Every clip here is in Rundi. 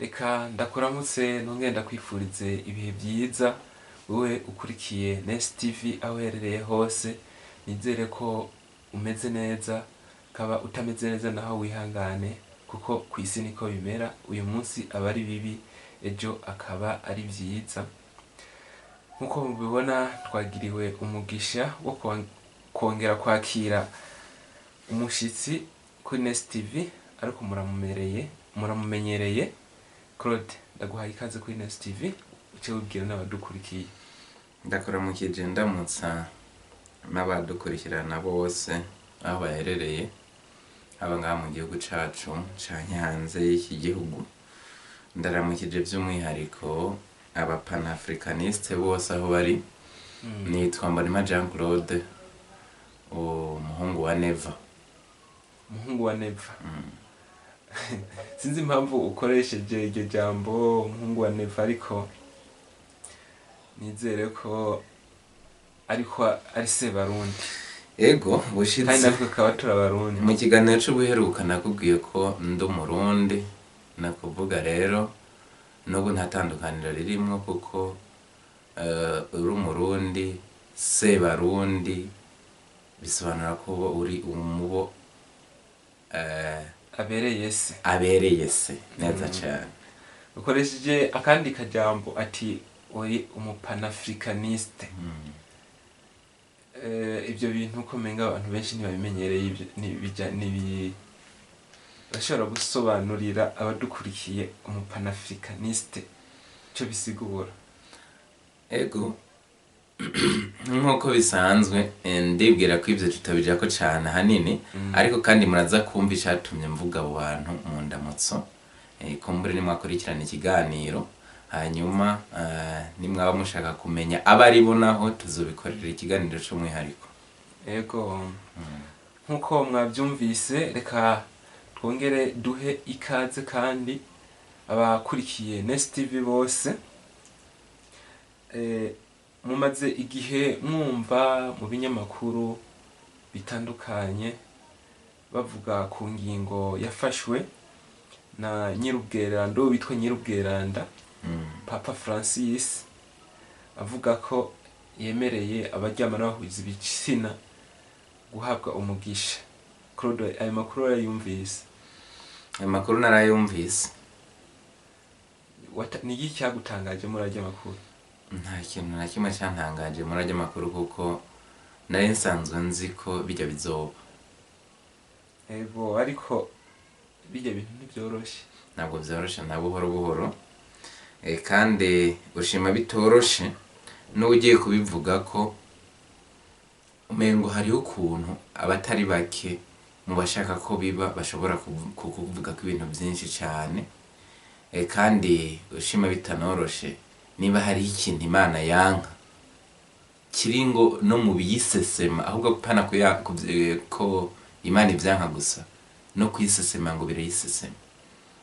Reka ndakuramutse nongenda kwifurize ibihe byiza wowe ukurikiye Nest TV aho uherereye hose. Nizere ko umeze neza, kaba utameze neza naho wihangane kuko kwisi niko bimera. Uyu munsi aba ari bibi, ejo akaba ari byiza. Nkuko mubibona twagiriwe umugisha wo kongera kwakira umushitsi kuri Nest TV, ariko muramumenyereye. Claude, ndaguhaye ikaze kuri Nest TV, uce wibwira n'abadukurikiye. Ndakuramukije ndamutsa n'abadukurikirana bose aho baherereye, aba ngaha mu gihugu cacu canke hanze y'iki gihugu. Ndaramukije by'umwihariko aba panafricaniste bose aho bari. Nitwa Mbonimpa Jean Claude, umuhungu wa Neva. Umuhungu wa Neva. Sinzi impamvu ukoresheje iryo jambo umuhungu wa Neva, ariko nizere ko ari se Barundi. Ego bushitse kandi natwe kaba turabarundi. Mu kiganiro c'ubuheruka nakubwiye ko ndi umurundi, nakuvuga rero n'ubu nta tandukaniro ririmwo kuko uri umurundi se Barundi bisobanura ko uri umubo abereye se neza cyane. Ukoresheje akandi kajambo ati uri umupanafricaniste. Ibyo bintu ko menga abantu benshi ntibabimenyereye, bashobora gusobanurira abadukurikiye umupanafricaniste cyo bisigura? Ego nkuko bisanzwe ndibwira ko ivyo tutabijako cyane hanini, ariko kandi muraza kumva icatumye mvuga abo bantu mu ndamutso. Kumbure nimwakurikirana ikiganiro, hanyuma nimwaba mushaka kumenya abari bo naho tuzobikorera ikiganiro c'umwihariko. Ego nkuko mwabyumvise, reka twongere duhe ikaze kandi abakurikiye Nest TV bose. Mumaze igihe mwumva mu binyamakuru bitandukanye bavuga ku ngingo yafashwe na nyirubweranda witwa nyirubweranda Papa Francis, avuga ko yemereye abaryamana bahuza ibitsina guhabwa umugisha. Claude, ayo makuru yarayumvise? Ayo makuru narayumvise. Ni iki cyagutangaje muri ayo makuru? Nta kintu na kimwe cyantangaje muri ayo makuru kuko nari nsanzwe nzi ko bijya bizoba. Ego, ariko bijya bintu ntibyoroshe. Ntabwo byoroshe, na buhoro buhoro. Kandi ushima bitoroshe n'ugiye kubivuga ko umengo hariho ukuntu abatari bake mu bashaka ko biba bashobora kuvuga ko ibintu byinshi cyane. Kandi ushima bitanoroshe, niba hari ikintu Imana yanka kiringo no mu biyisesema, ahubwo pana ko Imana ivyanka gusa no kuyisesema ngo birayisesema.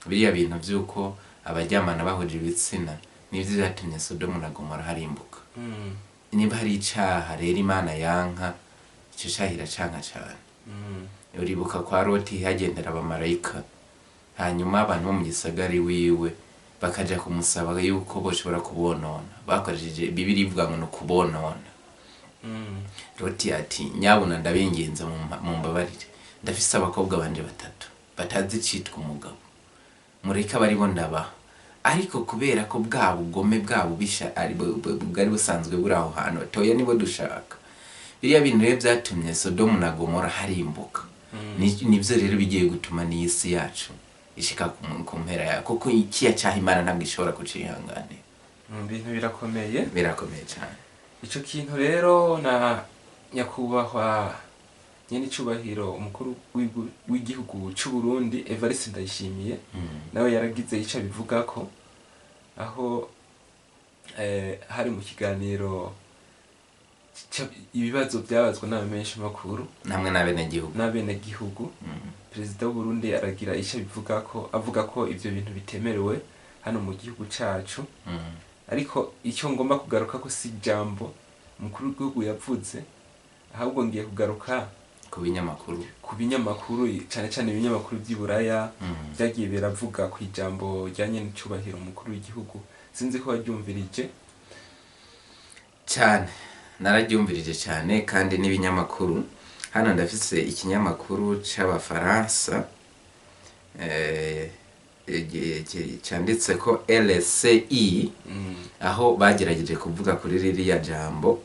Biriya bintu byuko abaryamana bahuje ibitsina nivyo byatumye Sodomu na Gomora harimbuka. Niba hari icaha rero Imana yanka, ico cahira canka cane. Uribuka kwa Loti hagendera abamarayika, hanyuma abantu bo mu gisagari wiwe bakaja kumusaba yuko boshobora kubonona. Bakoresheje Bibiri ivuga ngo no kubonona. Loti ati nyabuna ndabingenza mu mbabarire, ndafise abakobwa banje batatu batazi citwa umugabo, mureka bari bo ndabaha. Ariko kubera ko bwa bugome bwabo bisha ari bwari busanzwe buri aho hantu, toya nibo dushaka. Biriya bintu rero byatumye Sodomu na Gomora harimbuka. Nivyo rero bigiye gutuma n'isi yacu ishika ku mpera ya, kuko ikiya cyaha Imana ntabwo ishobora kucihanganira. Ibintu birakomeye cyane. Ico kintu rero na nyakubahwa nyenicubahiro umukuru w'igihugu cy'u Burundi Evariste Ndayishimiye, nawe yaragize ico bivuga ko aho hari mu kiganiro ibibazo byabazwa n'abamenshi makuru namwe n'abenegihugu. Perezida w'u Burundi aragira ico bivuga ko, avuga ko ivyo bintu bitemerewe hano mu gihugu cacu. Ariko icyo ngomba kugaruka ko si jambo umukuru w'igihugu yavuze, ahubwo ngiye kugaruka ku binyamakuru cyane cyane ibinyamakuru by'iburaya byagiye biravuga ku ijambo ryanye n'icyubahiro umukuru w'igihugu, sinzi ko waryumvirije cyane. Nararyumvirije cyane, kandi n'ibinyamakuru hano ndafise ikinyamakuru c'abafaransa cyanditse ko LCI, aho bagerageje kuvuga kuri ririya jambo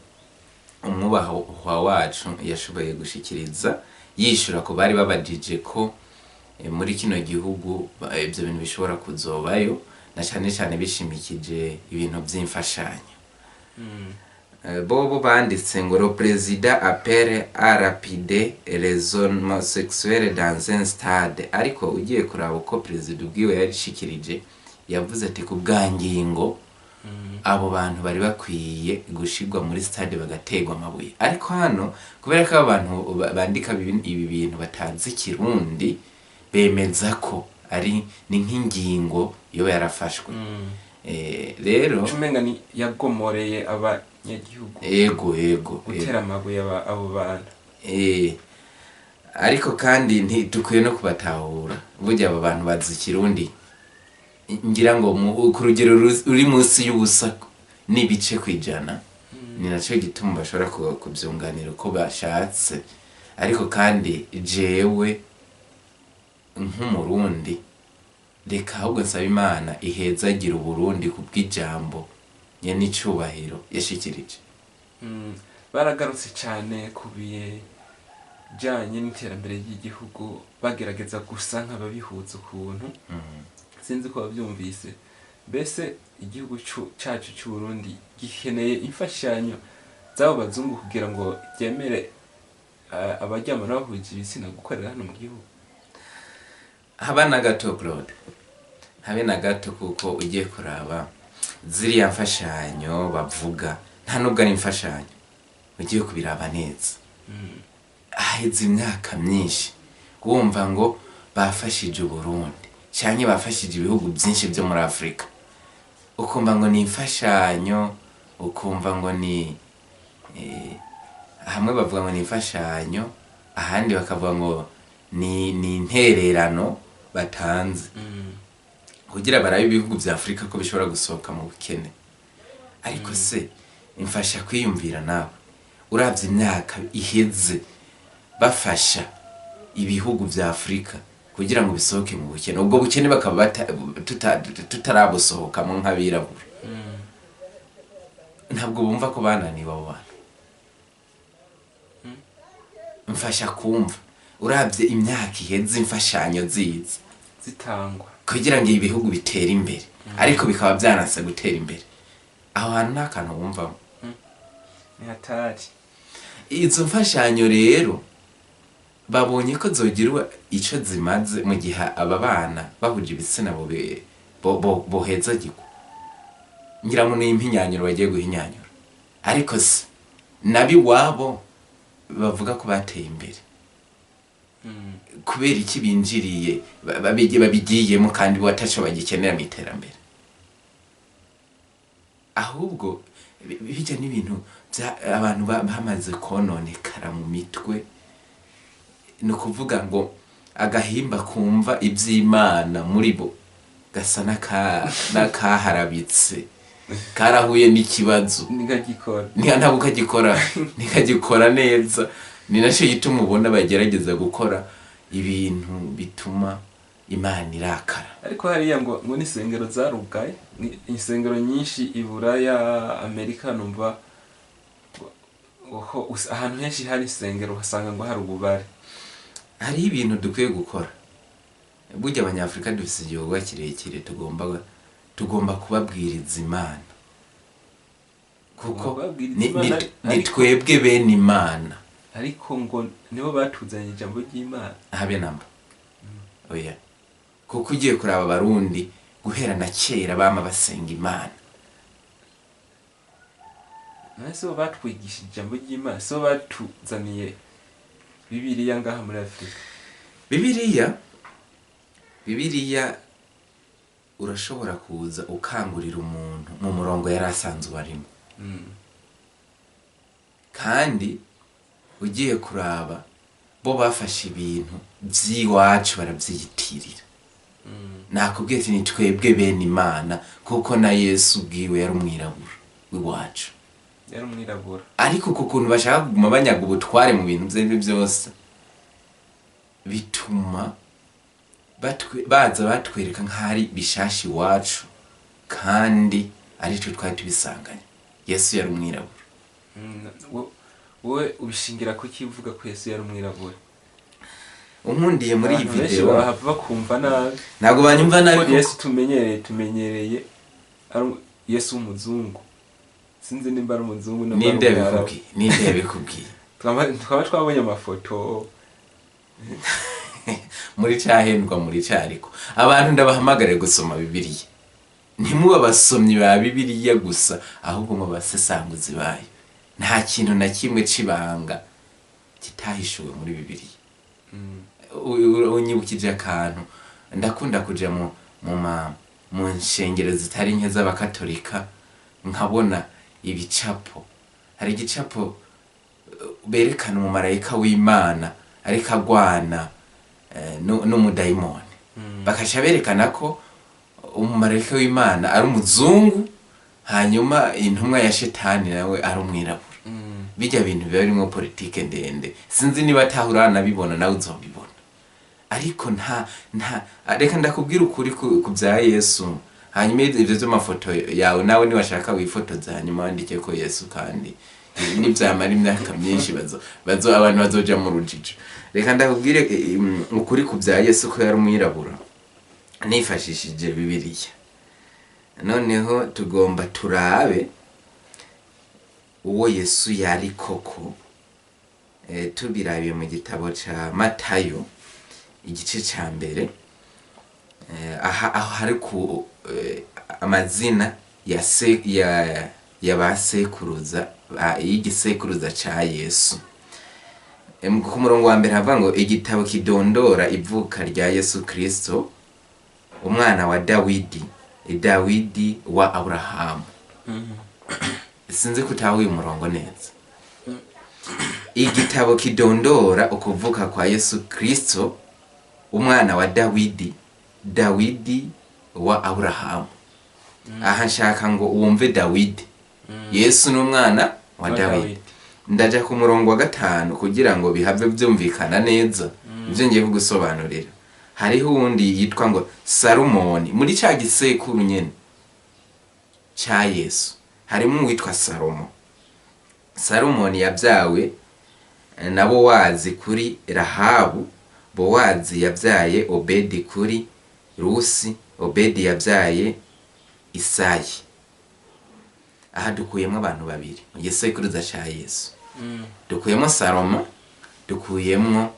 umwubahwa wacu yashoboye gushikiriza, yishura ko bari babajije ko muri kino gihugu ibyo bintu bishobora kuzobayo, na cyane cyane bishimikije ibintu by'imfashanyo. Bobo banditse ngo le président appelle à rapide les homosexuels dans un stade, ariko ugiye kuraba uko president ubwiwe yarishikirije, yavuze ati ku bwangingo abo bantu bari bakwiye gushirwa muri stade bagategwa amabuye. Ariko hano kubera ko abantu bandika ibi bintu batazi Kirundi, bemeza ko ari ni nk'ingingo yo yarafashwe. Rero cumenga ni yagomoreye abanyagihugu, yego gutera amabuye abo bantu. Ariko kandi ntitukwiye no kubatahura, burya aba bantu bazi Kirundi ngira ngo ku rugero uri munsi y'ubusa n'ibice kwijana, ni nacyo gituma bashobora kubyunganira uko bashatse. Ariko kandi jewe nk'umurundi, reka ahubwo nsaba Imana ihezagira Uburundi ku bw'ijambo n'icyubahiro yashikirije. Baragarutse cyane ku bijyanye n'iterambere ry'igihugu, bagerageza gusa nk'ababihuza ukuntu, sinzi ko babyumvise. Mbese igihugu cyacu cy'Uburundi gikeneye imfashanyo z'abo bazungu kugira ngo byemere abaryamana bahuje ibitsina gukorera hano mu gihugu. Haba na gato Claude, habe na gato, kuko ugiye kuraba ziriya mfashanyo bavuga nta nubwo ari imfashanyo, ugiye kubiraba neza. Aheze imyaka myinshi wumva ngo bafashije Uburundi cyane bafashije ibihugu byinshi byo muri Afrika, ukumva ngo ni imfashanyo, ukumva ngo ni hamwe bavuga ngo ni imfashanyo, ahandi bakavuga ngo ni intererano batanze kugira barabe ibihugu bya Afrika ko bishobora gusohoka mu bukene. Ariko se imfasha kwiyumvira nawe, uravye imyaka iheze bafasha ibihugu bya Afrika kugira ngo bisohoke mu bukene, ubwo bukene bakaba tutarabusohokamo nk'abirabura. Ntabwo bumva ko bananiwe abo bantu. Mfasha kumva, uravye imyaka iheze imfashanyo zitangwa kugira ngo ibihugu bitera imbere, ariko bikaba byananse gutera imbere. Aho hantu nta kantu wumvamo. Ni hatari. Izo mfashanyo rero babonye ko zogirwa ico zimaze mu gihe aba bana bahuje ibitsina boheza giko. Ngira ngo ni impinyanyuro bagiye guhinyanyura, ariko se nabi wabo bavuga ko bateye imbere. Kubera iki binjiriye babigiyemo kandi bataco bagikenera mu iterambere? Ahubwo bijya n'ibintu abantu bamaze kononekara mu mitwe, no kuvuga ngo agahimba kumva iby'Imana muri bo gasa n'akaharabitse, karahuye n'ikibazo, nikagikora neza. Ni nacyo gituma ubona bagerageza gukora ibintu bituma Imana irakara. Ariko hariya ngo n'isengero zarugaye, insengero nyinshi iburaya, Amerika, numva ahantu henshi hari isengero uhasanga ngo hari ububare. Hari ibintu dukwiye gukora. Burya abanyafrika dufite igihugu kirekire, tugomba kubabwiriza Imana, kuko ni twebwe bene Imana. Ariko ngo nibo batuzanye ijambo ry'Imana. Habe namba. Oya. Kuko ugiye kuraba Barundi guhera na kera bama basenga Imana. Nase bo batwigishije ijambo ry'Imana, so batuzaniye Bibiliya ngaha muri Afrika. Bibiliya urashobora kuza ukangurira umuntu mu murongo yari asanzwe arimo. Kandi ugiye kuraba bo bafashe ibintu by'iwacu barabyiyitirira. Nakubwiye ati ni twebwe bene Imana kuko na Yesu ubwiwe yari umwirabura w'iwacu, yari umwirabura. ariko uko kuntu bashaka kuguma banyaga ubutware mu bintu by'ibyo byose bituma baza batwereka nk'ari bishashi iwacu kandi ari twe twari tubisanganye. Yesu yari umwirabura. Wowe ubishingira ko kivuga ko Yesu yari umwirabura? Unkundiye muri iyi video bakumva nabi. Ntabwo banyumva nabi. Yesu tumenyereye ari Yesu w'umuzungu. Sinzi nimba ari umuzungu ninde yabikubwiye. Twaba twabonye amafoto muri cyahendwa muri cyariko. Abantu ndabahamagare gusoma Bibiliya. Ntimuba basomyi ba Bibiliya gusa, ahubwo mu basesanguzi bayo. Nta kintu na kimwe cibanga kitahishuwe muri Bibiliya. Unyibukije akantu ndakunda kuja mu nshengero zitari nke z'abakatolika, nkabona ibicapo. Hari igicapo berekana umumarayika w'Imana ariko agwana n'umudayimoni. Bakaca berekana ko umumarayika w'Imana ari umuzungu, hanyuma intumwa ya shetani nawe ari umwirabura. Bijya bintu biba birimo politike ndende. Sinzi niba tahurana bibona nawe uzobibona. Ariko nta reka ndakubwira ukuri ku bya Yesu. Hanyuma ibyo by'amafoto yawe nawe niwashaka wifotoza hanyuma wandike ko Yesu, kandi nibyamara imyaka myinshi abantu bazoja mu rujijo. Reka ndakubwire ukuri ku bya Yesu ko yari umwirabura nifashishije Bibiliya. Noneho tugomba turabe uwo Yesu yari koko. Tubirabiye mu gitabo ca Matayo igice ca mbere, aho hari ku amazina ya basekuruza y'igisekuruza ca Yesu. Ku murongo wa mbere havuga ngo igitabo kidondora ivuka rya Yesu Kristo, umwana wa Dawidi wa Aburahamu. Sinzi kutaho uyu murongo neza. Igitabo kidondora ukuvuka kwa Yesu Kristo, umwana wa Dawidi wa Aburahamu. Aha nshaka ngo wumve Dawidi. Yesu ni umwana wa Dawidi. Ndaja ku murongo wa 5 kugira ngo bihave byumvikana neza ibyo ngiye kugusobanurira. Hariho undi yitwa ngo Salomoni. Muri cya gisekuru nyene cha Yesu harimo uwitwa Salomoni yabyawe na Bowazi kuri Rahabu. Bowazi yabyaye Obedi kuri Rusi. Obedi yabyaye Isayi. Aha dukuyemo abantu babiri mu gisekuruza ca Yesu. Dukuyemo Salomo, dukuyemo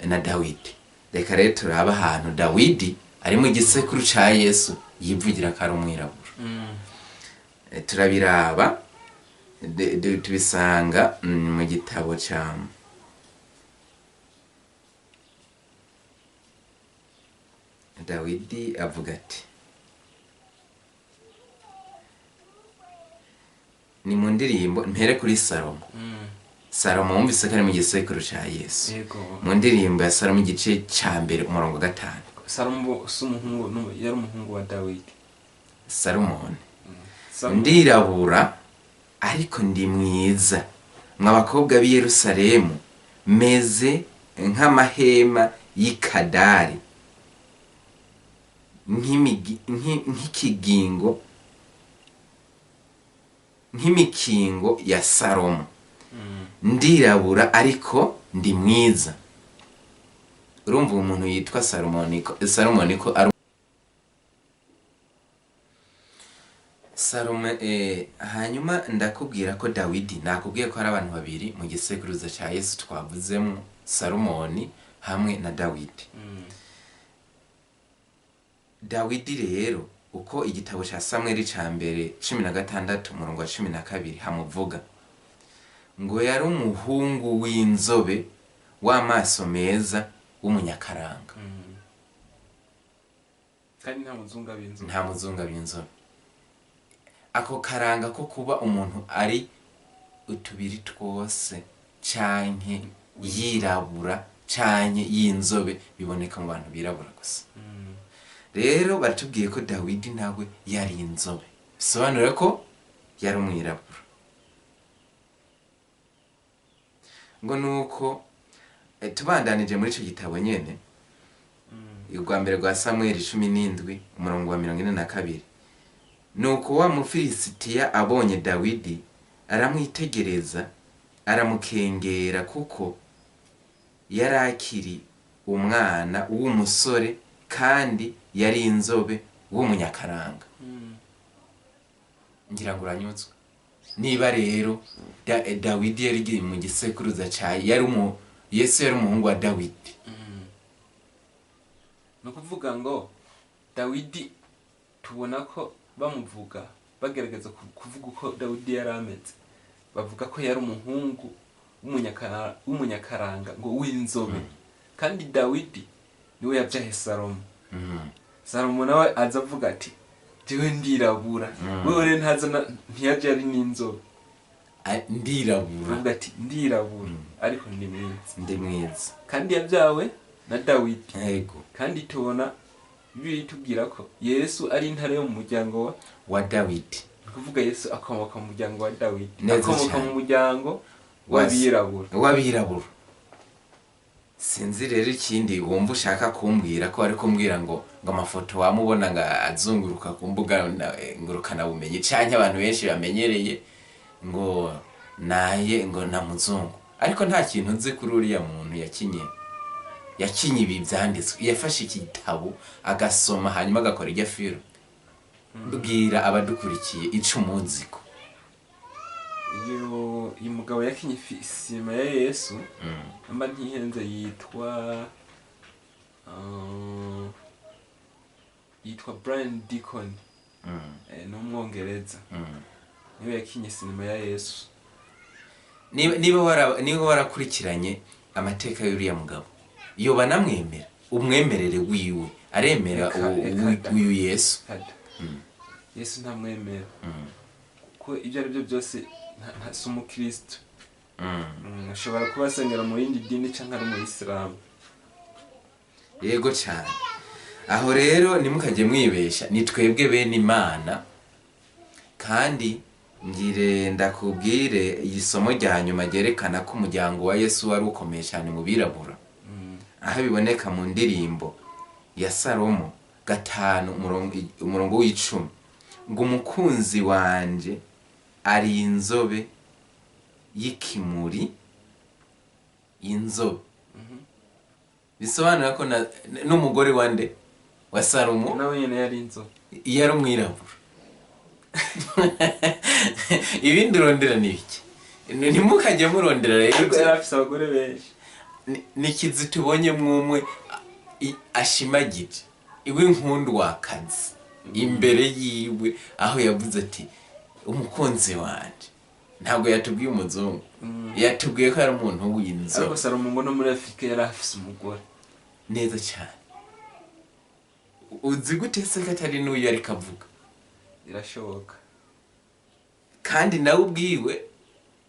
na Dawidi. Reka rero turaba ahantu Dawidi ari mu gisekuru ca Yesu yivugira ko ari umwirabura. Turabiraba tubisanga mu gitabo ca Dawidi. Avuga ati ni mu ndirimbo mpere kuri Salomo. Salomo wumvise ko ari mu gisekuru ca Yesu. Mu ndirimbo ya Salomo igice ca mbere umurongo 5. Salomo yari umuhungu wa Dawidi. Salomoni. Ndirabura ariko ndi mwiza, mw'abakobwa b'i Yerusalemu meze nk'amahema y'ikadari, nk'imikingo ya Salomo. Ndirabura ariko ndi mwiza. Urumva umuntu yitwa Salomoni ko ari Salomo. Hanyuma ndakubwira ko Dawidi, nakubwiye ko ari abantu babiri mu gisekuruza ca Yesu twavuzemo, Salomoni hamwe na Dawidi. Dawidi rero uko igitabo ca Samueli ca mbere 16 umurongo wa 12 hamuvuga ngo yari umuhungu w'inzobe w'amaso meza w'umunyakaranga. Kandi nta muzunga b'inzobe. Ako karanga ko kuba umuntu ari utubiri twose canke yirabura canke y'inzobe biboneka mu bantu birabura gusa. Rero batubwiye ko Dawidi nawe yari inzobe, bisobanura ko yari umwirabura. Ngo nuko tubandanije muri ico gitabo nyene, urwa mbere rwa Samweli 17 umurongo wa 42, nuko wa Mufilisitiya abonye Dawidi aramwitegereza aramukengera kuko yari akiri umwana w'umusore kandi yari inzobe w'umunyakaranga. Ngira ngo uranyuzwe. Niba rero Dawidi yari mu gisekuruza ca Yesu yari umuhungu wa Dawidi. No kuvuga ngo Dawidi tubona ko bamuvuga bagerageza kuvuga uko Dawidi yari ameze, bavuga ko yari umuhungu w'umunyakaranga ngo w'inzobe. Kandi Dawidi niwe yabyaye Salomo. Salomo nawe aza avuga ati jewe ndirabura. Wewe rero ntiyaje ari n'inzobe. Ndirabura. Avuga ati ndirabura ariko ndi mwiza. Kandi yabyawe na Dawidi. Yego. Kandi tubona Bibiliya itubwira ko Yesu ari intare yo mu muryango wa Dawidi. Kuvuga Yesu akomoka mu muryango wa Dawidi. Akomoka mu muryango w'abirabura. Sinzi rero ikindi wumva ushaka kumbwira ko ari kumbwira ngo amafoto wamubona nga azunguruka ku mbuga ngurukana bumenyi canke abantu benshi bamenyereye ngo naye ngo na muzungu, ariko nta kintu nzi kuri uriya muntu yakinye ibi vyanditswe. Yafashe igitabo agasoma hanyuma agakora irya film. Mbwira abadukurikiye ico muziko. Uyu mugabo yakinye isima ya Yesu, amba ntihenze yitwa Brian Deacon, n'umwongereza. Niwe yakinye sinema ya Yesu. Niba warakurikiranye amateka y'uriya mugabo, iyo banamwemera umwemerere wiwe aremera uyu Yesu. Yesu ntamwemera ko ibyo ari byo byose si umukristo. Ashobora kuba asengera mu yindi dini cyangwa ari mu Islam. Yego cyane. Aho rero nimukajye mwibesha, ni twebwe bene Imana. Kandi ngire ndakubwire isomo rya nyuma ryerekana ko umuryango wa Yesu wari ukomeye cyane mu birabura. Aho biboneka mu ndirimbo ya Salomo 5 umurongo w'10, ngo umukunzi wanje ari inzobe y'ikimuri, inzobe. Bisobanura ko n'umugore wande wa Salomo nawe nyene yari inzobe, yari umwirabura. Ibindi urondera nibiki? Ntimukajye murondera rero. Yari afise abagore benshi. Nikizi tubonye mwumwe ashimagije iwe nkundu wakazi imbere yiwe, aho yavuze ati umukunzi wanje. Ntabwo yatubwiye umuzungu, yatubwiye ko ari umuntu w'inzobe. Ariko Salomo ngo no muri Afrika yari afise umugore neza cyane. Uzi gute se katari n'uyu yari kavuga? Irashoboka. Kandi nawe ubwiwe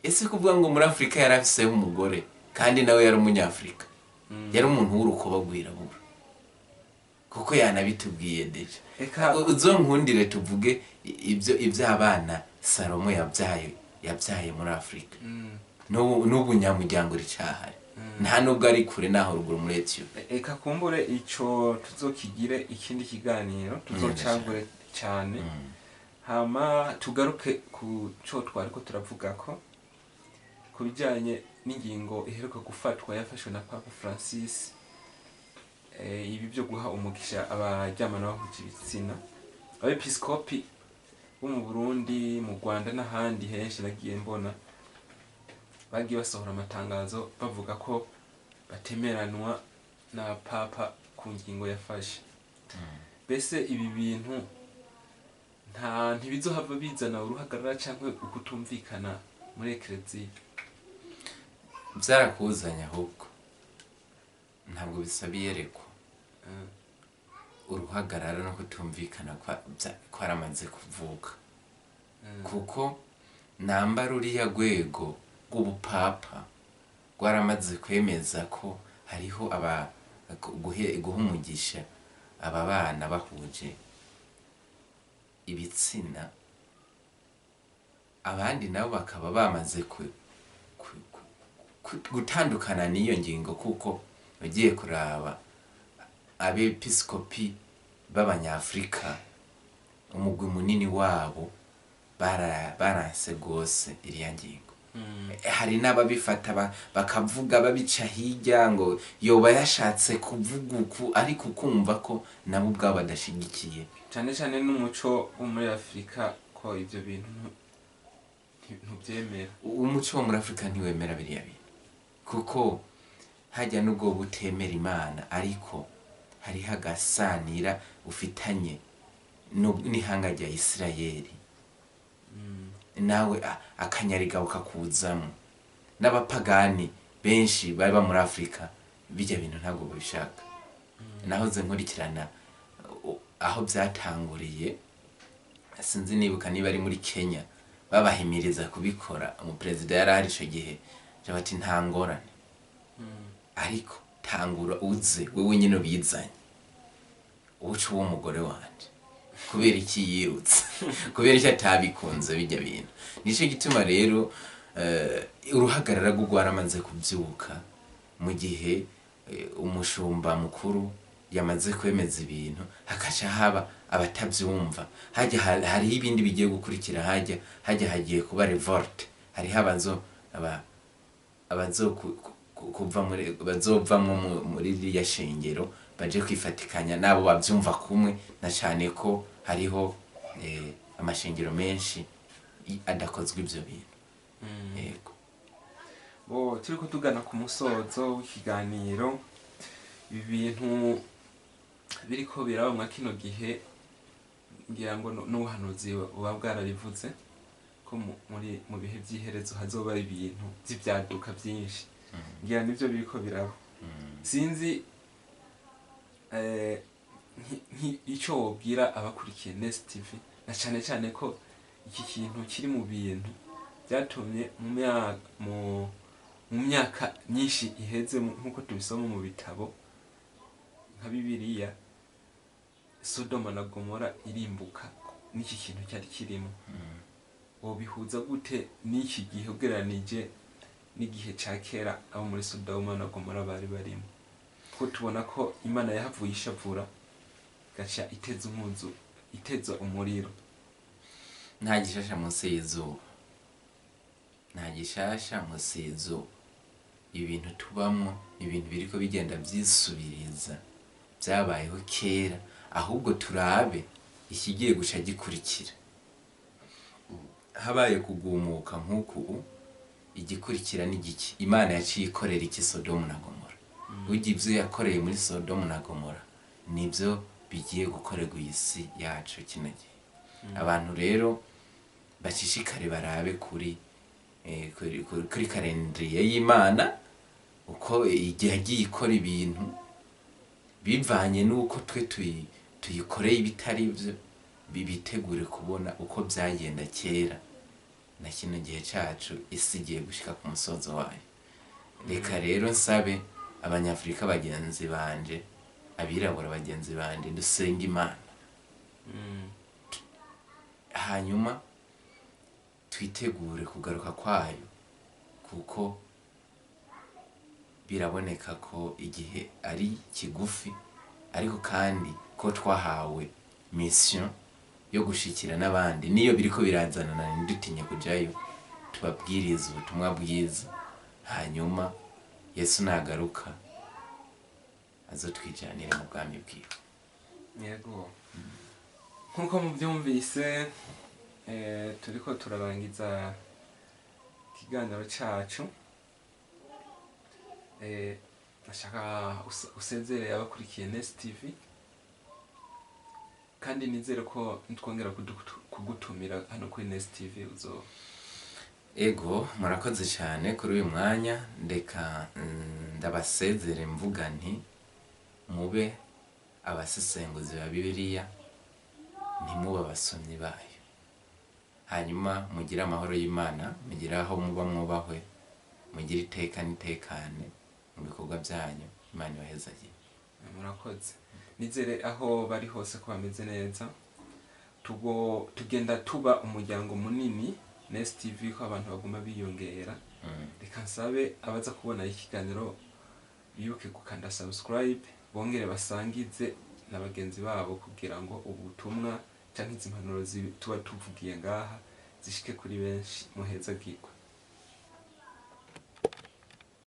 ese kuvuga ngo muri Afrika yari afise umugore kandi nawe yari umunyafrika, yari umuntu w'urukoba rwirabura, kuko yanabitubwiye deje. Uzonkundire tuvuge ivy'abana Salomo yabyaye muri Afrika. N'ubu nyamuryango ricahari, nta nubwo ari kure naho ruguru muri Ethiopia. Eka kumbure ico tuzokigire ikindi kiganiro, tuzocagure cyane. Hama tugaruke ku cyo twariko turavuga ko kubijanye n'ingingo iheruka gufatwa yafashwe na Papa Francis, ibi byo guha umugisha abaryamana bahuje ibitsina. Abepiskopi bo mu Burundi, mu Rwanda n'ahandi henshi nagiye mbona bagiye basohora amatangazo bavuga ko batemeranwa na Papa ku ngingo yafashe. Bese ibi bintu ntibizohava bizana uruhagarara cyangwa ukutumvikana muri Eklezia? Byarakuzanya ahubwo ntabwo bisabiye reko uruhagarara no kutumvikana kwaramaze kuvuka, kuko namba ruriya rwego rw'ubupapa rwaramaze kwemeza ko hariho guha umugisha aba bana bahuje ibitsina, abandi nabo bakaba bamaze gutandukana n'iyo ngingo, kuko ugiye kuraba abepiskopi b'abanyafurika umugwi munini wabo baranse gose iriya ngingo. Hari n'ababifata bakavuga babica hirya ngo yoba yashatse kuvuga uku, ariko ukumva ko nabo ubwabo badashigikiye. cyane cyane n'umuco wo muri Afurika ko ivyo bintu ntubyemera. Umuco wo muri Afurika ntiwemera biriya bintu, kuko hajya n'ubwo butemera Imana, ariko hariho agasanira ufitanye n'ihanga rya Isirayeli, nawe akanyarigabo kakuzamo. N'abapagani benshi bari muri Afurika bijya bintu ntabwo babishaka. Nahoze nkurikirana aho byatanguriye, sinzi nibuka niba ari muri Kenya, babahimiriza kubikora. Umuperezida yari ahari ico gihe, bati nta ngorane, ariko tangura uze wewe nyine bizanye uca uwo mugore wanje, kubera iki yirutse, kubera iki atabikunze bijya bintu. Nico gituma rero uruhagarara rwo rwaramaze kubyuka mu gihe umushumba mukuru yamaze kwemeza ibintu, hakaca haba abatabyumva. Hariho ibindi bigiye gukurikira, hagiye kuba revolte. Hariho bazovamwo muri ririya shengero baje kwifatikanya nabo bavyumva kumwe, na cyane ko hariho amashengero menshi adakozwe ivyo bintu. Yego. Turiko tugana ku musozo w'ikiganiro, ibi bintu biriko biraba mwa kino gihe, ngira ngo n'ubuhanuzi buba bwarabivuze ko mu bihe by'iherezo hazoba ibintu by'ibyaduka byinshi. Ngira nivyo biriko biraba. Sinzi icyo wobwira abakurikiye Nest TV, na cyane cyane ko iki kintu kiri mu bintu byatumye mu myaka myinshi iheze, nk'uko tubisoma mu bitabo nka Bibiliya, Sodoma na Gomora irimbuka n'iki kintu cyari kirimo. Wobihuza gute n'iki gihe ugereranije n'igihe ca kera abo muri Sodoma na Gomora bari barimo? Ko tubona ko Imana yahavuye ishavura gaca iteza umuriro. Nta gishasha munsi y'izuba, nta gishasha munsi y'izuba. Ibintu tubamwo ibintu biriko bigenda byisubiriza, byabayeho kera, ahubwo turabe ikigiye guca gikurikira. Habaye kugumuka nk'uku, igikurikira n'igiki? Imana yaciye ikorera iki Sodoma na Gomora? Burya ivyo yakoreye muri Sodoma na Gomora nibyo bigiye gukorerwa isi yacu kino gihe. Abantu rero bashishikare barabe kuri kalendriye y'Imana, uko igihe agiye ikora ibintu bivanye n'uko twe tuyikoreye ibitari byo, bibitegure kubona uko byagenda kera na kino gihe cacu isi igiye gushika ku musozo wayo. Reka rero nsabe abanyafurika bagenzi banje, abirabura bagenzi banje, dusenga Imana, hanyuma twitegure kugaruka kwayo, kuko biraboneka ko igihe ari kigufi, ariko kandi ko twahawe mission yo gushikira n'abandi. Niyo biriko birazanana ntidutinye kujayo, tubabwiriza ubutumwa bwiza, hanyuma Yesu nagaruka azotwijanire mu bwami bwiwe. Yego. Nkuko mubyumvise, turiko turarangiza ikiganiro cacu. Nashaka usezereye abakurikiye Nest TV, kandi nizere ko ntwongera kugutumira hano kuri Nest TV uzo. Ego, murakoze cyane kuri uyu mwanya. Ndeka ndabasezere mvuga nti mube abasesenguzi ba Bibiliya, ntimuba abasomyi bayo. Hanyuma mugire amahoro y'Imana, mugire aho muba mwubahwe, mugire iteka n'itekane mu bikorwa byanyu. Imana ibahezagire. murakoze. Nizere aho bari hose ko bameze neza. Tugenda tuba umuryango munini Nest TV, ko abantu baguma biyongera. Reka nsabe abaza kubona ikiganiro bibuke gukanda subscribe, bongere basangize na bagenzi babo kugira ngo ubutumwa canke izimpanuro tuba tuvugiye ngaha zishike kuri benshi. Muhezagirwe.